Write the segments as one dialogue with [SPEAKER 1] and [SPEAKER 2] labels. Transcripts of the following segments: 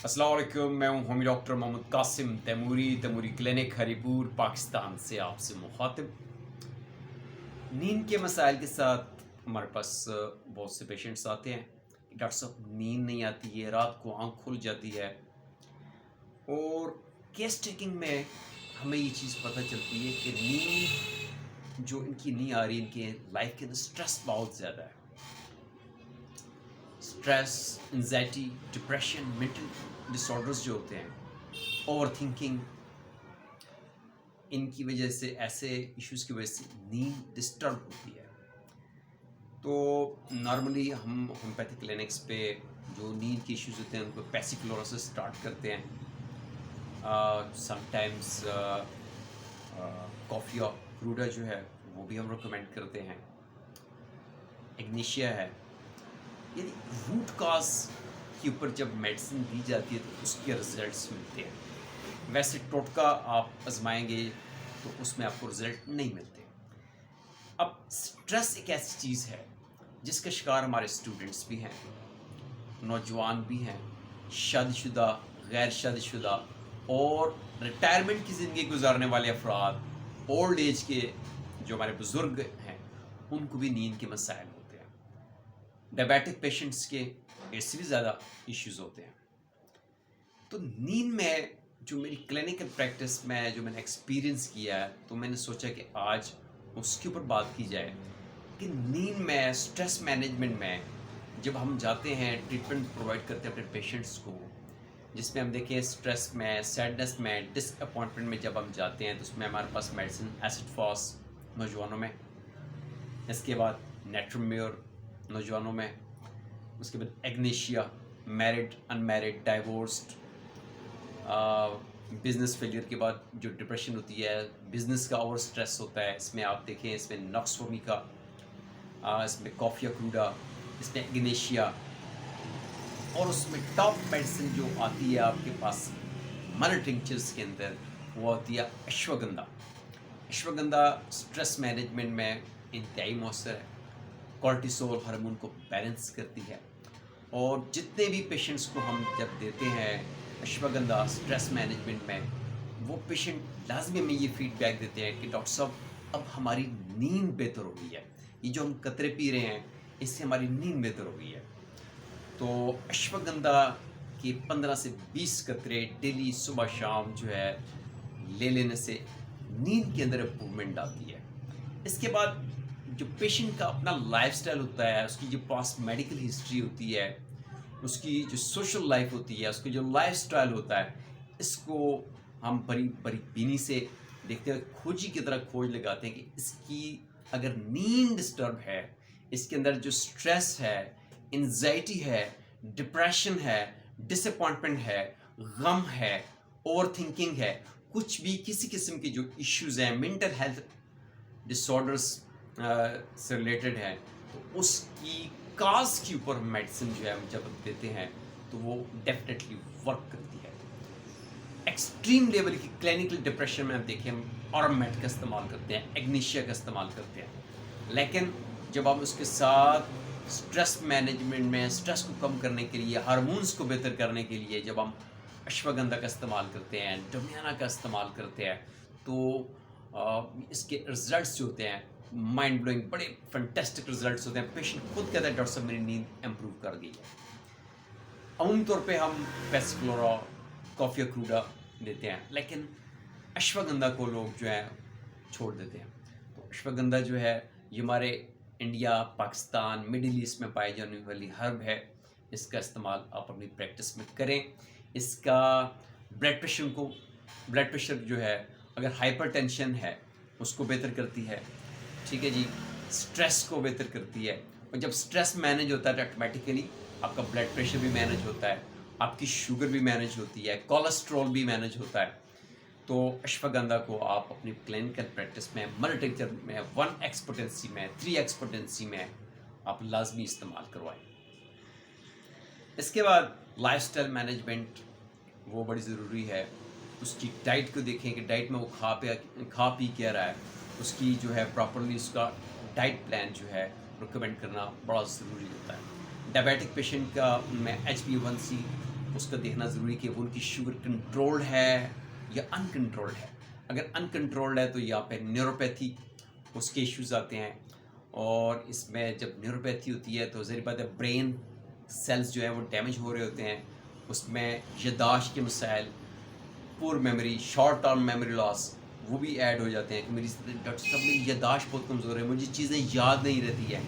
[SPEAKER 1] अस्सलाम वालेकुम, मैं हूं होमी डॉक्टर मोहम्मद कासिम तैमूरी तैमूरी क्लिनिक हरीपुर पाकिस्तान से आपसे मुखातिब। नींद के मसाइल के साथ हमारे पास बहुत से पेशेंट्स आते हैं कि डॉक्टर साहब नींद नहीं आती है, रात को आँख खुल जाती है। और केस टेकिंग में हमें ये चीज़ पता चलती है कि नींद जो इनकी नहीं आ रही, इनके लाइफ के अंदर स्ट्रेस बहुत ज़्यादा है। Stress, anxiety, depression, mental disorders जो होते हैं, ओवर थिंकिंग, इनकी वजह से, ऐसे इश्यूज़ की वजह से नींद डिस्टर्ब होती है। तो नॉर्मली हम होम्योपैथिक क्लिनिक्स पे जो नींद के इश्यूज़ होते हैं उनको पैसिफिलोरा से स्टार्ट करते हैं। समटाइम्स कॉफ़िया क्रूडा जो है वो भी हम रिकमेंड करते हैं। इग्निशिया है। यदि रूट काज के ऊपर जब मेडिसिन दी जाती है तो उसके रिजल्ट्स मिलते हैं। वैसे टोटका आप आजमाएंगे तो उसमें आपको रिजल्ट नहीं मिलते। अब स्ट्रेस एक ऐसी चीज़ है जिसका शिकार हमारे स्टूडेंट्स भी हैं, नौजवान भी हैं, शादीशुदा, गैर शादीशुदा और रिटायरमेंट की ज़िंदगी गुजारने वाले अफराद, ओल्ड एज के जो हमारे बुज़ुर्ग हैं, उनको भी नींद के मसाइल होते हैं। डायबिटिक पेशेंट्स के इससे भी ज़्यादा इश्यूज़ होते हैं। तो नींद में जो मेरी क्लिनिकल प्रैक्टिस में जो मैंने एक्सपीरियंस किया है, तो मैंने सोचा कि आज उसके ऊपर बात की जाए कि नींद में, स्ट्रेस मैनेजमेंट में जब हम जाते हैं, ट्रीटमेंट प्रोवाइड करते हैं अपने पेशेंट्स को, जिसमें हम देखें स्ट्रेस में, सैडनेस में, डिसअपॉइंटमेंट में जब हम जाते हैं तो उसमें हमारे पास मेडिसिन एसिड फॉस नौजवानों में, इसके बाद नेट्रोम्योर नौजवानों में, उसके बाद एग्नेशिया, married, unmarried, divorced, business failure के बाद जो डिप्रेशन होती है, बिजनेस का ओवर स्ट्रेस होता है, इसमें आप देखें इसमें नॉक्सफोमिका, इसमें कॉफिया क्रूडा, इसमें एग्नेशिया, और उसमें टॉप मेडिसिन जो आती है आपके पास मनी टिंक्चर्स के अंदर, वो होती है अश्वगंधा। अश्वगंधा स्ट्रेस मैनेजमेंट में इंतहाई मौसर है, कॉर्टिसोल हार्मोन को बैलेंस करती है। और जितने भी पेशेंट्स को हम जब देते हैं अश्वगंधा स्ट्रेस मैनेजमेंट में, वो पेशेंट लाजमी में ये फीडबैक देते हैं कि डॉक्टर साहब अब हमारी नींद बेहतर हो गई है, ये जो हम कतरे पी रहे हैं इससे हमारी नींद बेहतर हो गई है। तो अश्वगंधा के 15 से 20 कतरे डेली सुबह शाम जो है ले लेने से नींद के अंदर इम्प्रूवमेंट आती है। इसके बाद जो पेशेंट का अपना लाइफस्टाइल होता है, उसकी जो पास्ट मेडिकल हिस्ट्री होती है, उसकी जो सोशल लाइफ होती है, उसका जो लाइफस्टाइल होता है, इसको हम बड़ी बड़ी बीनी से देखते हैं, खोजी की तरह खोज लगाते हैं कि इसकी अगर नींद डिस्टर्ब है, इसके अंदर जो स्ट्रेस है, एंजाइटी है, डिप्रेशन है, डिसअपॉइंटमेंट है, गम है, ओवर थिंकिंग है, कुछ भी किसी किस्म की जो इश्यूज़ हैं, मेंटल हेल्थ डिसऑर्डर्स से रिलेटेड है, तो उसकी काज के ऊपर मेडिसिन जो है हम जब देते हैं तो वो डेफिनेटली वर्क करती है। एक्सट्रीम लेवल की क्लिनिकल डिप्रेशन में हम देखें, हम ऑरमेट का इस्तेमाल करते हैं, एग्नीशिया का इस्तेमाल करते हैं। लेकिन जब हम उसके साथ स्ट्रेस मैनेजमेंट में, स्ट्रेस को कम करने के लिए, हार्मोन्स को बेहतर करने के लिए जब हम अश्वगंधा का इस्तेमाल करते हैं, डमियाना का इस्तेमाल करते हैं, तो इसके रिजल्ट्स जो होते हैं माइंड ब्लोइंग, बड़े फैंटास्टिक रिजल्ट्स होते हैं। पेशेंट खुद कहता है डॉक्टर साहब मेरी नींद इम्प्रूव कर गई है। आम तौर पे हम पैसिफ्लोरा, कॉफिया क्रूडा देते हैं, लेकिन अश्वगंधा को लोग जो है छोड़ देते हैं। तो अश्वगंधा जो है ये हमारे इंडिया, पाकिस्तान, मिडिल ईस्ट में पाई जाने वाली हर्ब है। इसका इस्तेमाल आप अपनी प्रैक्टिस में करें। इसका ब्लड प्रेशर जो है, अगर हाइपरटेंशन है उसको बेहतर करती है, ठीक है जी। स्ट्रेस को बेहतर करती है, और जब स्ट्रेस मैनेज होता है तो ऑटोमेटिकली आपका ब्लड प्रेशर भी मैनेज होता है, आपकी शुगर भी मैनेज होती है, कोलेस्ट्रॉल भी मैनेज होता है। तो अश्वगंधा को आप अपनी क्लिनिकल प्रैक्टिस में, मनी टिंक्चर में, 1x पोटेंसी में, 3x पोटेंसी में आप लाजमी इस्तेमाल करवाएं। इसके बाद लाइफस्टाइल मैनेजमेंट वो बड़ी ज़रूरी है। उसकी डाइट को देखें कि डाइट में वो खा पी क्या रहा है, उसकी जो है प्रॉपरली उसका डाइट प्लान जो है रिकमेंड करना बड़ा ज़रूरी होता है। डायबिटिक पेशेंट का में HbA1c उसका देखना ज़रूरी कि वो उनकी शुगर कंट्रोल्ड है या अनकंट्रोल्ड है। अगर अनकंट्रोल्ड है तो यहाँ पे न्यूरोपैथी उसके इश्यूज आते हैं। और इसमें जब न्यूरोपैथी होती है तो ज़ाहिर बात है ब्रेन सेल्स जो है वो डैमेज हो रहे होते हैं, उसमें याददाश्त के मसाइल, poor memory, short term memory loss वो भी ऐड हो जाते हैं कि मेरी डॉक्टर साहब मेरी याददाश्त बहुत कमज़ोर है, मुझे चीज़ें याद नहीं रहती है।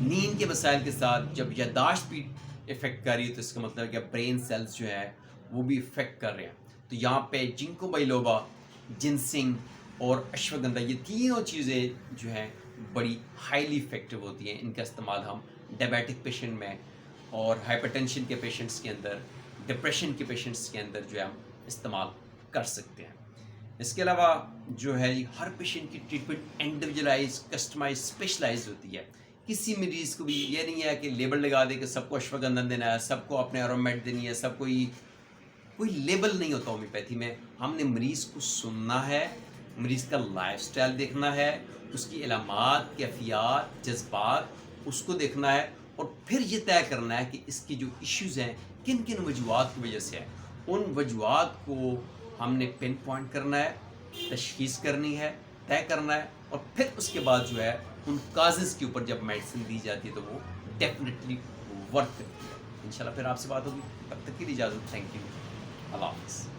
[SPEAKER 1] नींद के मसाइल के साथ जब याददाश्त भी इफ़ेक्ट कर रही है तो इसका मतलब है कि ब्रेन सेल्स जो है वो भी इफ़ेक्ट कर रहे हैं। तो यहाँ पे जिंको बाइलोबा, जिनसिंग और अश्वगंधा ये तीनों चीज़ें जो हैं बड़ी हाईली इफ़ेक्टिव होती हैं। इनका इस्तेमाल हम डायबिटिक पेशेंट में और हाइपरटेंशन के पेशेंट्स के अंदर, डिप्रेशन के पेशेंट्स के अंदर जो है हम इस्तेमाल कर सकते हैं। इसके अलावा जो है हर पेशेंट की ट्रीटमेंट इंडिविजुअलाइज, कस्टमाइज, स्पेशलाइज होती है। किसी मरीज़ को भी ये नहीं है कि लेबल लगा दे कि सबको अश्वगंधा देना है, सबको अपने एरोमेट देनी है, सबको कोई लेबल नहीं होता होम्योपैथी में। हमने मरीज़ को सुनना है, मरीज़ का लाइफस्टाइल देखना है, उसकी इलामात, कैफियत, जज्बात उसको देखना है और फिर ये तय करना है कि इसकी जो इश्यूज़ हैं किन किन वजूहात की वजह से हैं। उन वजूहात को हमने पिन पॉइंट करना है, तशख़ीस करनी है, तय करना है और फिर उसके बाद जो है उन काजेज़ के ऊपर जब मेडिसिन दी जाती है तो वो डेफिनेटली वर्क करती है। इंशाल्लाह फिर आपसे बात होगी, तब तक के लिए इजाज़त। Thank you. अल्लाह हाफ़िज़।